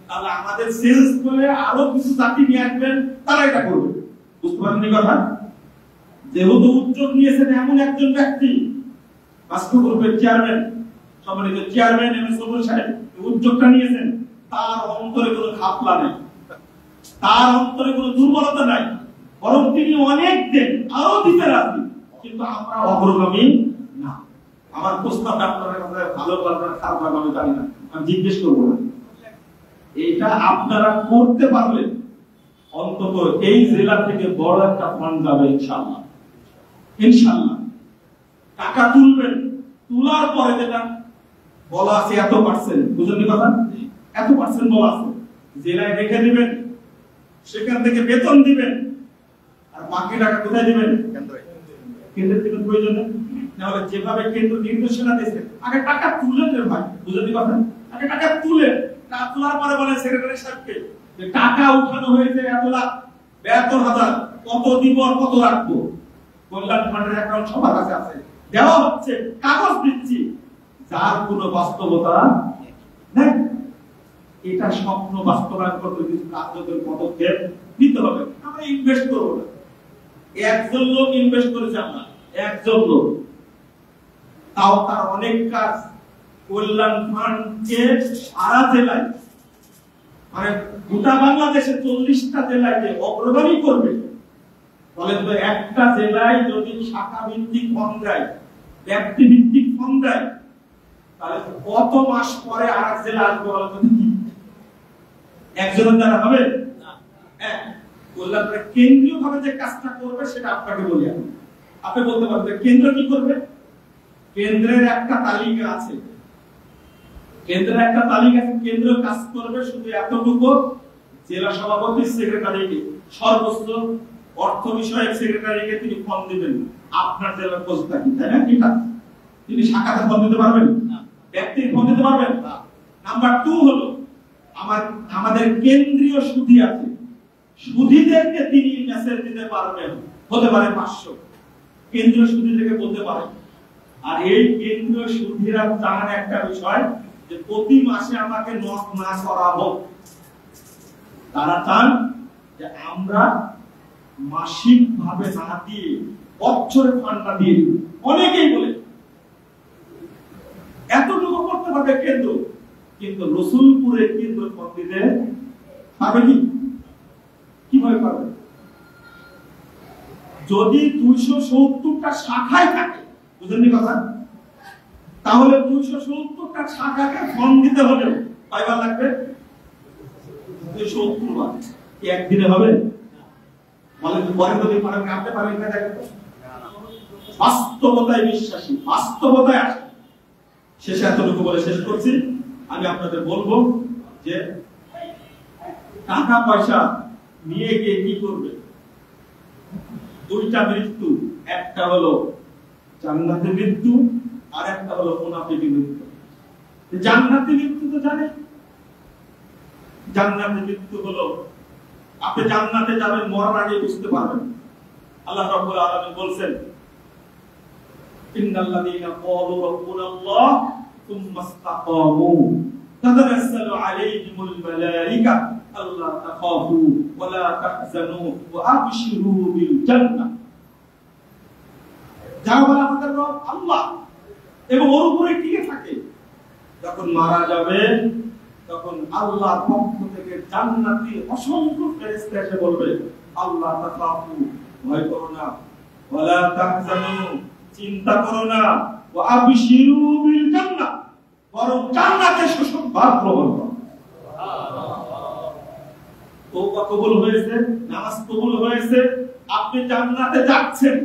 তাহলে আমাদের সেলস করে আরো কিছু জাতি নিয়ে আসবেন, তারা এটা করবে। বুঝতে পারেননি কথা? যেহেতু উদ্যোগ নিয়েছেন এমন একজন ব্যক্তি, রাষ্ট্র গ্রুপের চেয়ারম্যান, সম্মানিত চেয়ারম্যান এম এস সবুর সাহেব উদ্যোগটা নিয়েছেন, তার অন্তরে কোনো খাপলা নেই, তার অন্তরে কোনো দুর্বলতা নাই, বরং তিনি অনেক দেন, আরো দিতে রাজি। কিন্তু আমরা অগ্রগামী না। আমার প্রস্তাবটা আপনাদের কাছে ভালো লাগবে না খারাপ লাগবে আমি জানি না, আমি জিজ্ঞেস করবো না। এটা আপনারা করতে পারলে অন্তত এই জেলা থেকে বড় একটা ফান্ড যাবে ইনশাআল্লাহ। ইনশাআল্লাহ টাকা তুলবেন, দেওয়ার পরে যেটা বলা আছে এত পার্সেন্ট, বুঝলেন কথা, এত পার্সেন্ট বলা আছে, জেলায় রেখে দিবেন, সেখান থেকে বেতন দিবেন, আর বাকি টাকা কোথায় দিবেন? কেন্দ্রের দিবেন প্রয়োজনে। নাহলে যেভাবে কেন্দ্র নির্দেশনা দিয়েছে, আগে টাকা তুলে দেন ভাই, বুঝলেন কথা, আগে টাকা তুলে, টাকা তোলার পরে বলে সেক্রেটারি সাহেবকে যে টাকা উঠানো হয়েছে এত লাখ 72,000, কত দিব আর কত রাখবো, কল্যাণ ফান্ডের অ্যাকাউন্ট সবার কাছে আছে, দেওয়া হচ্ছে, কাগজ দিচ্ছি, যার কোনো বাস্তবতা নেই। এটা স্বপ্ন বাস্তবায়ন করতে কিছু কার্যকর পদক্ষেপ নিতে হবে। আমরা ইনভেস্ট করবো না, একজন লোক ইনভেস্ট করেছে, আমরা একজন লোক, তাও তার অনেক কাজ। কল্যাণ ফান্ডকে সারা জেলায়, মানে গোটা বাংলাদেশে 40টা জেলায় যে অগ্রগামী করবে, বলেন তো একটা জেলায় যদি শাখা ভিত্তিক ফন্ড দেয়, ব্যক্তি ভিত্তিক ফন্ড দেয়, তাহলে কত মাস পরে আরেক জেলা আসবে বলেন তো কি? একজনের দ্বারা হবে না। কল্যাণ কেন্দ্রীয় ভাবে যে কাজটা করবে সেটা আপনাকে বলি। আপনি বলতে পারবেন কেন্দ্র কি করবে? কেন্দ্রের একটা তালিকা আছে, কেন্দ্রের একটা তালিকা আছে, কেন্দ্র কাজ করবে শুধু এতটুকু, জেলা সভাপতি সেক্রেটারিকে, সর্বোচ্চ অর্থ বিষয়ক সেক্রেটারিকে তিনি ফোন দিবেন, আপনার জেলার খোঁজটা কি, তাই না? ঠিক আছে, তিনি শাখাতে ফোন দিতে পারবেন না, ব্যক্তির ফোন দিতে পারবেন না। নাম্বার 2 হলো আমাদের কেন্দ্রীয় সুধী আছে, সুধীদেরকে তিনি মেসেজ দিতে পারবেন, হতে পারে 500 কেন্দ্রীয় সুধীদেরকে বলতে পারেন। আর এই কেন্দ্রীয় সুধীরা চান একটা বিষয় যে প্রতি মাসে আমাকে নক না করা হোক, তারা চান যে আমরা মাসিক ভাবে না দিয়ে বছরে ফান্ডটা দিয়ে, অনেকেই বলে এতটুকু করতে পারবে কেন্দ্র, কিন্তু রসুলপুরে কেন্দ্র ফন্ড দিতে পারবে কি? কিভাবে পারবে? যদি 270টা শাখায় থাকে, বুঝলেন কথা, তাহলে 270টা শাখাকে ফন্ড দিতে হলে কয়বার লাগবে? 270 বার। কি একদিনে হবে? বলেন তো, পরে যদি পারেন, আপনি পারেন না, দেখেন বাস্তবতায় বিশ্বাসী, বাস্তবতায় আসে। শেষে এতটুকু বলে শেষ করছি, আমি আপনাদের বলবো যে টাকা পয়সা নিয়ে গিয়ে কি করবে? 2টা মৃত্যু, একটা হলো জান্নাতি মৃত্যু, আর একটা হলো মুনাফিকি মৃত্যু। জান্নাতি মৃত্যু তো জানেন, জান্নাতি মৃত্যু হলো আপনি জান্নাতে যাবেন মরার আগে বুঝতে পারবেন। আল্লাহ রাব্বুল আলামিন বলছেন, ইন্নাল্লাযীনা ক্বালু রাব্বুনাল্লাহ সুম্মা ইসতাকামু তাতানাজ্জালু আলাইহিমুল মালায়েকা আল্লা তাখাফু ওয়া লা তাহজানু ওয়া আবশিরু বিল জান্নাহ। যারা বলে আমাদের রব আল্লাহ এবং ওর উপরে টিকে থাকে, যখন মারা যাবে তখন আল্লাহর পক্ষ থেকে জান্নাতি অসংখ্য ফেরেশতা এসে বলবে, আল্লাহ তাখাফু, ভয় করো না, ওয়া লা তাহজানু, চিন্তা করো না, ওয়া আবশিরু বিল জান্নাহ, বরং জান্নাতের সুসংবাদ গ্রহণ করো। তওবা কবুল হয়েছে, নামাজ কবুল হয়েছে, আপনি জান্নাতে যাচ্ছেন,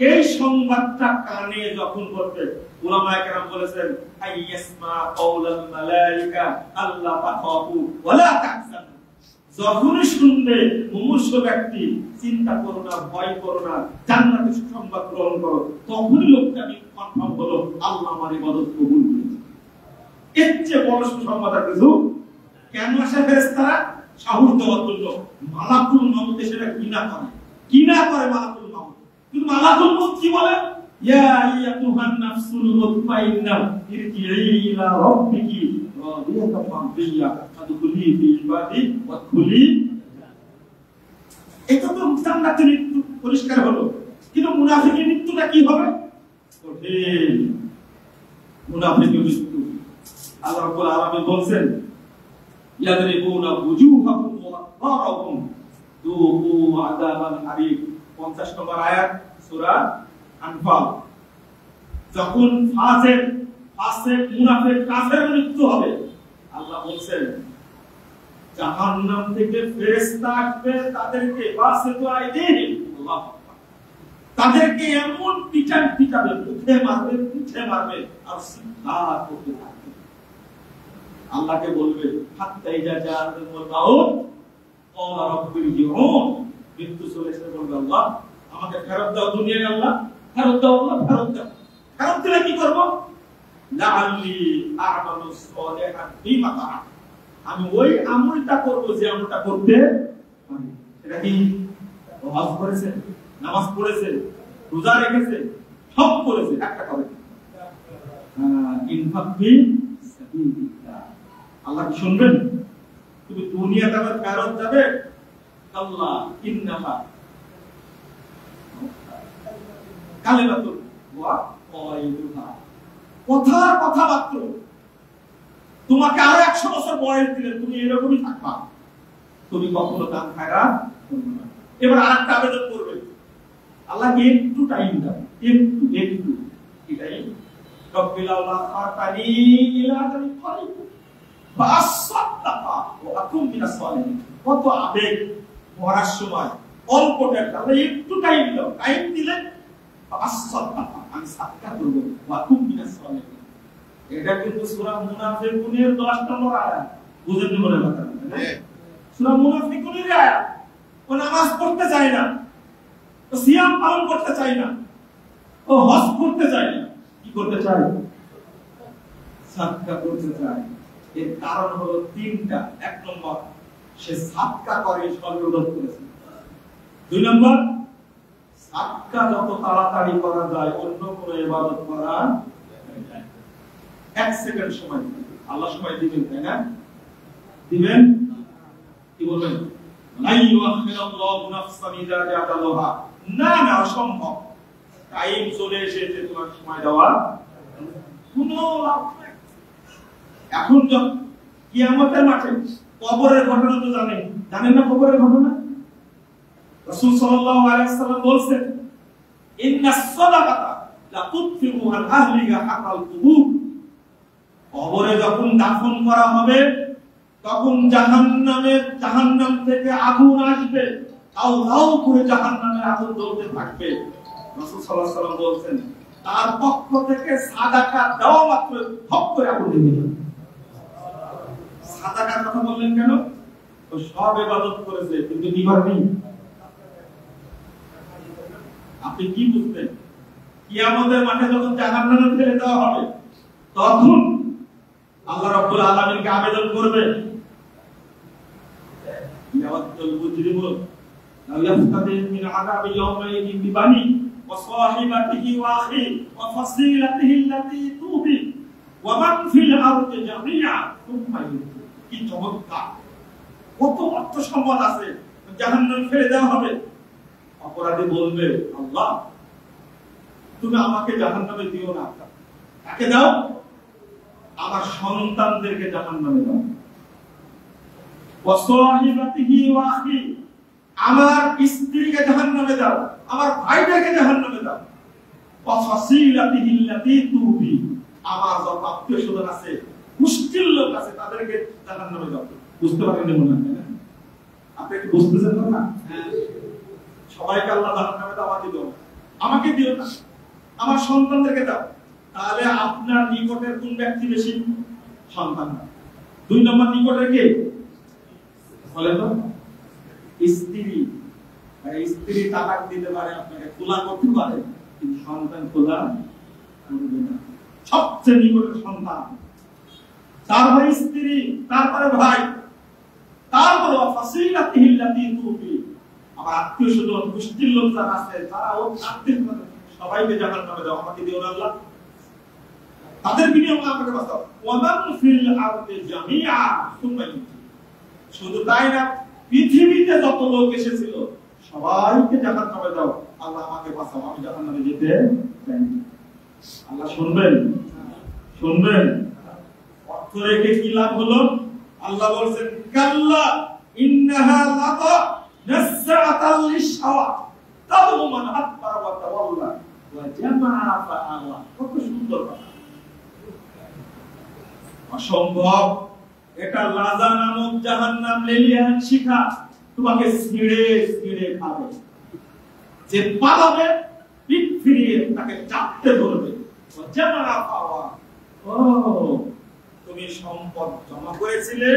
এই সংবাদটা কানে যখন পড়বে, উলামায়ে কেরাম বলেছেন, আইয়াসমা কাউলাল মালায়েকা আল্লা তাখাফু ওয়া লা তাহজানু, যখন শুনবে মুমূর্ষ ব্যক্তি, চিন্তা করো না, ভয় করো না, জান্নাতের সুসংবাদ গ্রহণ করো, তখনই লোকটা কনফার্ম হলো আল্লাহ আমার ইবাদত কবুল করেছে। এর চেয়ে বড় সুসংবাদ আর কিছু কেন আসে? ফেরেশতারা সাহস দেওয়ার জন্য। মালাকুল মউত সেটা ঘৃণা করে মালাকুল মউত। কিন্তু মালাকুল মউত কি বলে? ইয়া আইয়াতুহান নাফসুল মুতমাইন্নাহ ইরজিই ইলা রাব্বিকি রাদিয়াতাম মারদিয়া ফাদখুলি ফি ইবাদি ওয়াদখুলি। এটা তো জান্নাতের মৃত্যু পরিষ্কার হলো, কিন্তু মুনাফিকের মৃত্যুটা কি হবে? কঠিন মুনাফিকের মৃত্যু। আল্লাহ রাব্বুল আলামিন বলছেন, ইয়াদরিবুনা বুজুহাকুম ওয়া আদবারাকুম যুকু আযাবাল হারিক। 50 নম্বর আয়াত সূরা আনফাল। যখন ফাসিক মুনাফিক কাফের মৃত্যু হবে, আল্লাহ বলছেন জাহান্নাম থেকে ফেরেশতা আসবে, তাদেরকে বাসিতু আইদিহিম, আল্লাহু আকবার, তাদেরকে এমন পিটাবে, মুখে মারবে, পিঠে মারবে, আর সিদ্ধা করতে থাকবে। আল্লাহকে বলবে হাত্তা ইজা জাআতুল মাউত ক্বালা রাব্বির জিউন, মৃত্যু চলে এসে বলবে আল্লাহ আমাকে ফেরত দাও দুনিয়ায়, আল্লাহ ফেরত দাও, আল্লাহ ফেরত দাও। ফেরত দিলে কি করব? লাআল্লি আ'মালু সালিহান ফীমা তারাক, আমি ওই আমলটা করব যে আমলটা করতে পারি। এটা কি হজ করেছে, নামাজ পড়েছে, রোজা রেখেছে, সব করেছে, একটা করে ইনফাক ফি সাবিলিল্লাহ। আল্লাহ কি শুনবেন? তুমি দুনিয়াতে আবার ফেরত যাবে? আল্লাহ ইন্নাহা কালিমাতুন ওয়া কায়দুহা, কথা মাত্র। তোমাকে আরো 100 বছর বয়স দিলে তুমি এরকমই থাকবা, তুমি কখনো দান খায়রাত করবে না। এবার আরেকটা আবেদন করবে, আল্লাহকে একটু টাইম দাও, একটু এটাই রব্বিল আলামিন ইলা আজালিন করিব ফাসাদ্দাকা ওয়া আকুম মিনাস সালিহিন। কত আবেগ মরার সময়, অল্প টাইম, আল্লাহ একটু টাইম দাও, টাইম দিলে ফাসাদ্দাকা, আমি সাদকা করব, ওয়া আকুম মিনাস সালিহিন। এটা কিন্তু সূরা মুনাফিকুনের 10 নম্বর আয়াত, বুঝেন নি মনে কথা? সূরা মুনাফিকুনের আয়াত। ও নামাজ পড়তে চায় না, ও সিয়াম পালন করতে চায় না, ও হজ করতে চায় না, কি করতে চায়? সাদকা করতে চায়। এর কারণ হলো তিনটা। 1 নম্বর, সে সাদকা করে সর্বদা করেছে। 2 নম্বর, সাদকা যত তাড়াতাড়ি করা যায় অন্য কোন ইবাদত করা যায়। 1 সেকেন্ড সময় আল্লাহ সময় দিবেন, তাই না? দিবেন? কি বলবেন? লাই ইউআখিরুল্লাহু নাফসান ইযা জাআ আজালুহা, না না, অসম্ভব। টাইম চলে এসেছে, তোমার সময় দেওয়া কোনো লাভ নাই। এখন যখন কিয়ামতের মাঠে কবরের ঘটনা তো জানেন না? কবরের ঘটনা রাসূল সাল্লাল্লাহু আলাইহি ওয়াসাল্লাম বলেন, ইন্নাস সাদাকাতা লা তুতফিউ আন আহলিহা হাকাল কুবুর। কবরে যখন দাফন করা হবে তখন জাহান্নাম থেকে আগুন আসবে, আও করে জাহান্নামের আগুন জ্বলতে থাকবে। রাসূল সাল্লাল্লাহু আলাইহি ওয়াসাল্লাম বলেন, তার পক্ষ থেকে সাদাকা দেওয়া মাত্র ধপ করে আগুন নিভে যাবে। সাদাকার কথা বললেন কেন? ও সব ইবাদত করেছে কিন্তু নিবার নেই। আপনি কি বুঝতেন? কিয়ামতের মাঠে যখন জাহান্নামে ফেলে দেওয়া হবে তখন আল্লাহ রাব্বুল আলামিনকে আবেদন করবে, ইয়াওয়াতুল মুজরিমু লাউ ইয়াফতাদি মিন আযাবি ইয়াওমাইযিন বিবানি ওয়া সাহিবাতিহি ওয়া আখি ওয়া ফাসিলাতিহি আল্লাতী তুবি ওয়া মান ফিল আরদি জামিআ সুম্মা ইউতি। কি চমৎকার! কত অর্থ সম্পদ আছে, জাহান্নামে ফেলে দেওয়া হবে। অপরাধী বলবে, আল্লাহ তুমি আমাকে জাহান্নামে দিও না, কাকে দাও? আমার সন্তানদেরকে জাহান্নামে দাও। ওয়া সাহিবাতিহি ওয়া আখি, আমার স্ত্রীকে জাহান্নামে দাও, আমার ভাইটাকে জাহান্নামে দাও। ওয়া ফাসিলাতিহি আল্লাতী তুবি, আমার যত আত্মীয়স্বজন আছে, মুশকিল লোক আছে, তাদেরকে জাহান্নামে দাও। বুঝতে পারেন মনে হয় না? আপনি কি বুঝতেছেন না? সবাইকে আল্লাহ জাহান্নামে দাও, আমাকে দিও না, আমার সন্তানদেরকে দাও। তাহলে আপনার নিকটের কোন ব্যক্তি বেশি? সন্তান। 2 নম্বর নিকটের কে বলে তো? স্ত্রী। স্ত্রী তালাক দিতে পারে, আপনাকে খোলা করতে পারে, কিন্তু সন্তান খোলা করবে না। সবচেয়ে নিকটের সন্তান, তারপরে স্ত্রী, তারপরে ভাই, তারপরে ফাসিলাতিহি আল্লাতী তুবি, আমার আত্মীয়স্বজন, গোষ্ঠীর লোক যারা আছে, তারা ও আত্মীয় সবাইকে জাহান্নামে দাও, আমাকে দিও না আল্লাহ। তাদের বিনিময়ে আমাকে বাঁচাও। ওয়া মান ফিল আরদি জামিআ সুম্মা ইউতি। শুধু তাই না, পৃথিবীতে যত লোক এসেছিল সবাইকে জাহান্নামে দাও, আল্লাহ আমাকে বাঁচাও, আমি জাহান্নামে যেতে চাই না। আল্লাহ শুনবেন? শুনবেন? অর্থ রেখে কি লাভ হলো? আল্লাহ বলেন, কাল্লা ইন্নাহা লাযা নাসআতাল লিশাওয়া তাদউ মান আদবারা ওয়া তাওয়াল্লা ওয়া জামাআ ফাআওয়া। কত সুন্দর কথা! অসম্ভব। এটা লাযা নামক জাহান্নাম লেলিয়ান শিখা তোমাকে ছিঁড়ে ছিঁড়ে খাবে। যে পালাবে তাকে চাপতে ধরবে। ও তুমি সম্পদ জমা করেছিলে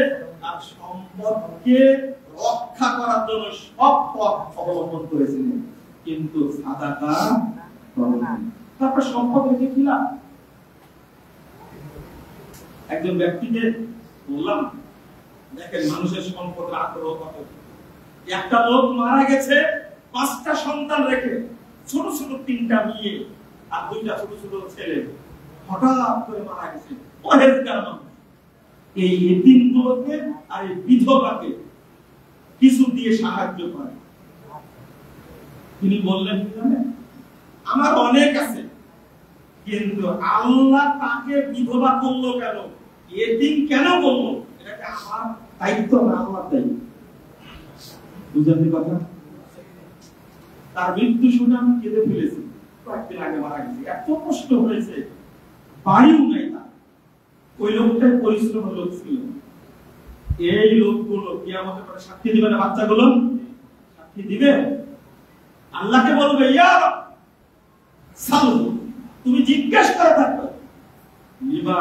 আর সম্পদকে রক্ষা করার জন্য সব পথ অবলম্বন করেছিলে, কিন্তু সাদাকা তারপর সম্পদ রেখে কি লাভ? একজন ব্যক্তিকে বললাম, দেখেন মানুষের সম্পদের আগ্রহ কত। একটা লোক মারা গেছে 5টা সন্তান রেখে, ছোট ছোট 3টা মেয়ে আর 2টা ছোট ছোট ছেলে, হঠাৎ করে মারা গেছে। পরেজগার মানুষ এই এতিমগুলোকে আর এই বিধবাকে কিছু দিয়ে সাহায্য করে। তিনি বললেন কি জানেন, আমার অনেক আছে, কিন্তু আল্লাহ তাকে বিধবা করলো কেন, এতিম কেন বললো, এটা আমার দায়িত্ব না, আল্লাহর দায়িত্ব। বুঝলেন কথা? তার মৃত্যু শুনে আমি কেঁদে ফেলেছি, কয়েকদিন আগে মারা গেছে, এত কষ্ট হয়েছে, বাড়িও নাই তার। ওই লোকটাই পরিশ্রমের লোক ছিল। এই লোকগুলো কিয়ামতের পরে সাক্ষী দিবে না? বাচ্চাগুলো সাক্ষী দিবে, আল্লাহকে বলবে ইয়া সাল, তুমি জিজ্ঞাসা করে থাকবে লিমা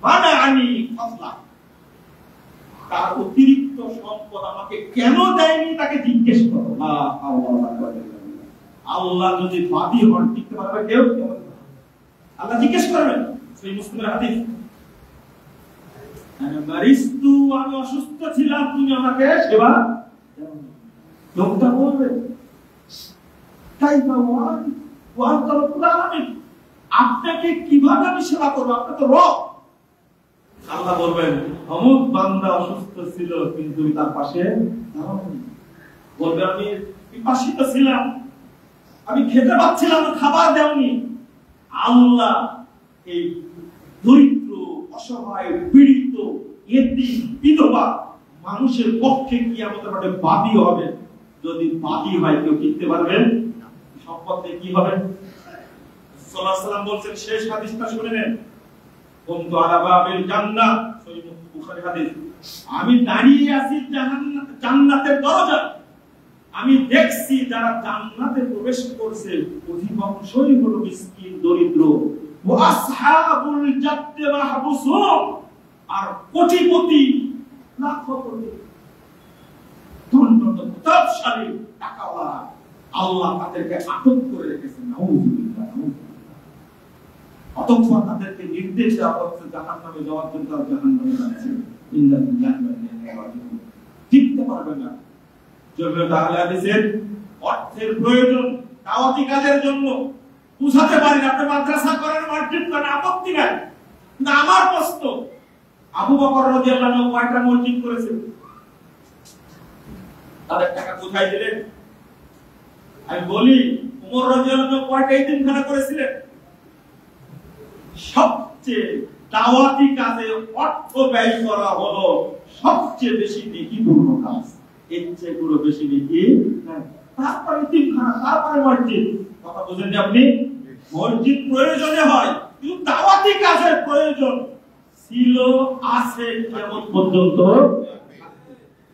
মানা আনি ফাজলা, তার অতিরিক্ত সম্পদ আমাকে কেন দেয়নি তাকে জিজ্ঞেস করো। আল্লাহ যদি বাদী হন টিকতে পারবে কেউ? আল্লাহ জিজ্ঞেস করবেন। সেই মুসলিমের হাদিস, আমি অসুস্থ ছিলাম, তুমি আমাকে সেবা। লোকটা বলবে আপনাকে কিভাবে আমি সেবা করবো, আপনি তো রব। আল্লাহ বলবেন অমুক বান্দা অসুস্থ ছিল, কিন্তু তার পাশে বলবে আমি পিপাসিত ছিলাম, আমি খেতে পাচ্ছিলাম, খাবার দেওনি। আল্লাহ এই দরিদ্র, অসহায়, পীড়িত, এতিম, বিধবা মানুষের পক্ষে কিয়ামতের মাঠে বাদী হবে। যদি বাদী হয়, কেউ টিকতে পারবেন? সম্পদে কি হবে? সাল্লাল্লাহু আলাইহি ওয়াসাল্লাম বলেন, শেষ হাদিসটা শুনে নেন, কুনতু আলা বাবিল জান্নাহ, সহিহ বুখারী হাদিস, আমি দাঁড়িয়ে আছি জান্নাতের দরজা, আমি দেখছি যারা জান্নাতে প্রবেশ করছে অধিকাংশই হলো মিসকিন, দরিদ্র। ওয়া আসহাবুল জান্নাতি মাহবুসুন, আর কোটিপতি, লাখপতি, ধন্য প্রতাপশালী, টাকাওয়ালা, আল্লাহ তাদেরকে আটক করে রেখেছেন। নাউযুবিল্লাহ, অথচ তাদেরকে নির্দেশ দেওয়া হচ্ছে জাহান্নামে যাওয়ার জন্য, জাহান্নামে যাচ্ছে। ইন্না লিল্লাহি ওয়া ইন্না ইলাইহি রাজিউন। জিততে পারবে না। জমিয়ত আহলে হাদিসের অর্থের প্রয়োজন দাওয়াতি কাজের জন্য, বুঝাতে পারেন আপনি মাদ্রাসা করেন, মসজিদ করেন, আপত্তি নাই, না আমার প্রশ্ন, আবু বকর রাদিয়াল্লাহু আনহু কয়টা মসজিদ করেছেন? তাদের টাকা কোথায় দিলেন? আমি বলি ওমর রাদিয়াল্লাহু আনহু কয়টা এতিমখানা করেছিলেন? সবচেয়ে দাওয়াতি কাজে অর্থ ব্যয় করা হলো সবচেয়ে বেশি নেকিপূর্ণ কাজ, এর চেয়ে পুরো বেশি নেকি নাই। তারপরে এতিমখানা, তারপরে মসজিদ। কথা বুঝেন আপনি? মসজিদ প্রয়োজনে হয়, কিন্তু দাওয়াতি কাজের প্রয়োজন ছিল, আছে কিয়ামত পর্যন্ত।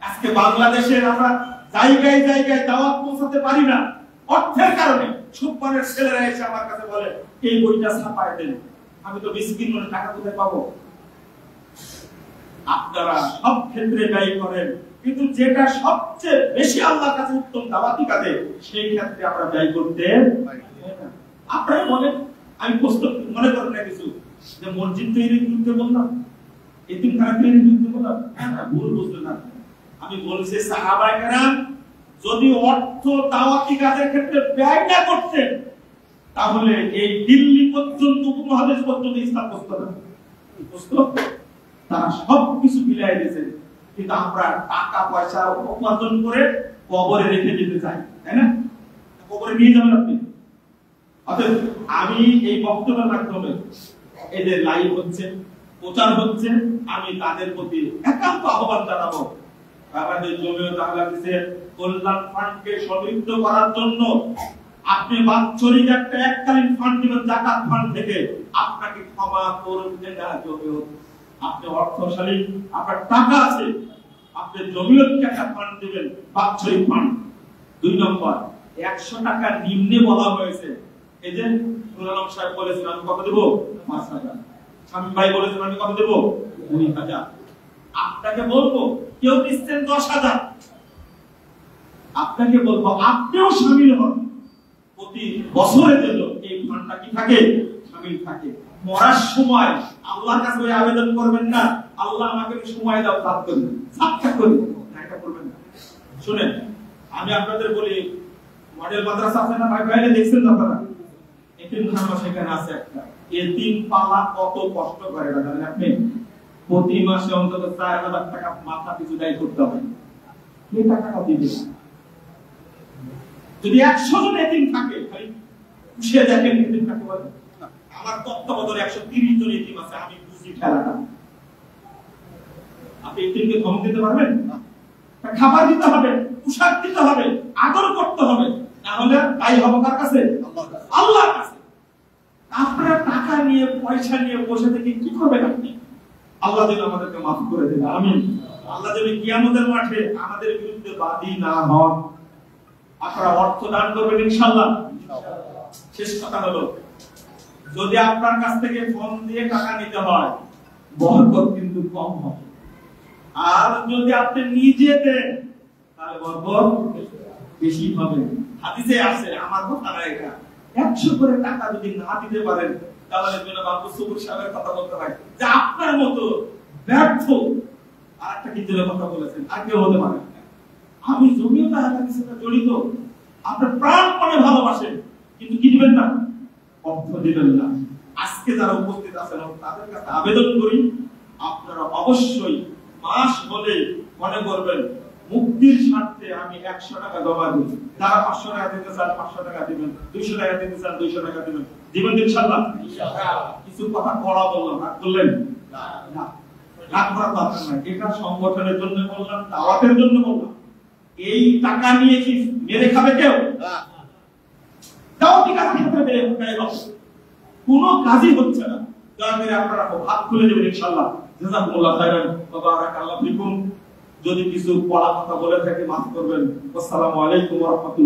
আজকে বাংলাদেশের আমরা জায়গায় জায়গায় দাওয়াত পৌঁছাতে পারি না অর্থের কারণে। সুপারের ছেলেরা এসে আমার কাছে বলে এই বইটা ছাপায় দেন, আমি তো মিসকিন মানুষ, টাকা কোথায় পাবো? আপনারা সব ক্ষেত্রে ব্যয় করেন, কিন্তু যেটা সবচেয়ে বেশি আল্লাহর কাছে উত্তম দাওয়াতি কাজে, সেই ক্ষেত্রে আমরা ব্যয় করতে পারি না। আপনারা বলেন, আমি প্রশ্ন মনে করেন না কিছু যে মসজিদ তৈরির বিরুদ্ধে বললাম, এতিমখানা তৈরির বিরুদ্ধে বললাম, হ্যাঁ ভুল বুঝলেন না। আমি বলছি সাহাবায়ে কেরাম যদি অর্থ দাওয়াতি কাজের ক্ষেত্রে ব্যয় না করতেন, তাহলে এই দিল্লি পর্যন্ত, উপমহাদেশ পর্যন্ত ইসলাম বসতো না। তারা সবকিছু মিলাই দিয়েছে, কিন্তু আমরা টাকা পয়সা উপার্জন করে কবরে রেখে দিতে চাই, তাই না? কবরে নিয়ে যাবেন আপনি। অতএব আমি এই বক্তব্যের মাধ্যমে এদের লাইভ হচ্ছে, প্রচার হচ্ছে, আমি তাদের প্রতি একান্ত আহ্বান জানাবো, আমাদের জমিয়ত আহলে হাদিসের কল্যাণ ফান্ডকে সমৃদ্ধ করার জন্য আপনি বাৎসরিক একটা এককালীন ফান্ড দিবেন যাকাত ফান্ড থেকে। আপনাকে ক্ষমা করবে না জমিয়ত। আপনি অর্থশালী, আপনার টাকা আছে, আপনি জমিয়তকে একটা ফান্ড দিবেন, বাৎসরিক ফান্ড। 2 নম্বর, 100 টাকা নিম্নে বলা হয়েছে, এই যে নুরুল আলম সাহেব বলেছেন আমি কত দেব 5,000, শামীম ভাই বলেছেন আমি কত দেব 2,000। আপনাকে বলবো কেউ দিচ্ছেন 10,000, আপনাকে বলবো আপনিও শামিল হন। প্রতি বছরের জন্য এই ফান্ডটা কি থাকে, শামিল থাকে। মরার সময় আল্লাহর কাছে ওই আবেদন করবেন না, আল্লাহ আমাকে সময় দাও কাজ করি সাক্ষাৎ করি, এটা করবেন না। শুনেন আমি আপনাদের বলি, মডেল মাদ্রাসা আছে না ভাই, বাইরে দেখছেন আপনারা, এতিমখানা সেখানে আছে একটা, এতিম পালা কত কষ্ট করে জানেন আপনি? প্রতি মাসে অন্তত 4,000 টাকা মাথা পিছু দায়ী করতে হবে। কে টাকাটা দিবে? যদি 100 জন এতিম থাকে, খালি খুশি দেখেন এতিম থাকে বলে। আমার তত্ত্বাবধানে 130 জন এতিম আছে, আমি বুঝি খেলাটা। আপনি এতিমকে ধমক দিতে পারবেন? খাবার দিতে হবে, পোশাক দিতে হবে, আদর করতে হবে, না হলে তাই হবে কার কাছে? আল্লাহর কাছে। আপনারা টাকা নিয়ে পয়সা নিয়ে বসে থেকে কি করবেন আপনি? আল্লাহ যেন আমাদেরকে মাফ করে দেন, আমিন। আল্লাহ যেন কিয়ামতের মাঠে আমাদের বিরুদ্ধে বাদী না হন। আপনারা অর্থ দান করবেন ইনশাআল্লাহ। শেষ কথা হলো, যদি আপনার কাছ থেকে ফোন দিয়ে টাকা নিতে হয়, বরকত কিন্তু কম হবে। আর যদি আপনি নিজে দেন, তাহলে বরকত বেশি হবে। হাদিসে আছে, আমার কথা না এটা, 100 করে টাকা যদি না দিতে পারেন, তাহলে জনাব আবু সুবুর সাহেবের কথা বলতে হয় যে আপনার মতো ব্যর্থ আরেকটা কিজের কথা বলেছেন, আর কেউ হতে পারে না। আমি জমিয়ত হাদিসের সাথে জড়িত, আপনার প্রাণপণে ভালোবাসেন, কিন্তু কি দিবেন না? অর্থ দিবেন না। আজকে যারা উপস্থিত আছেন তাদের কাছে আবেদন করি, আপনারা অবশ্যই মাস হলে মনে করবেন মুক্তির স্বার্থে আমি 100 টাকা জমা দিই। যারা 500 টাকা দিতে চান 500 টাকা দিবেন, 200 টাকা দিতে চান 200 টাকা দিবেন, দিবেন ইনশাআল্লাহ। কিছু কথা কড়া বললাম, রাগ করলেন না, রাগ করার দরকার নাই। এটা সংগঠনের জন্য বললাম, দাওয়াতের জন্য বললাম। এই টাকা নিয়ে কি মেরে খাবে কেউ? দাওয়াতি কাজের ক্ষেত্রে মেরে খাবে কোনো কাজই হচ্ছে না। দয়া করে আপনারা হাত খুলে দেবেন ইনশাআল্লাহ। জাযাকুমুল্লাহ খাইরান ওয়া বারাকাল্লাহু ফিকুম। যদি কিছু পড়া কথা বলে থাকি মাফ করবেন। আসসালামু আলাইকুম ওয়া রাহমাতুল্লাহ।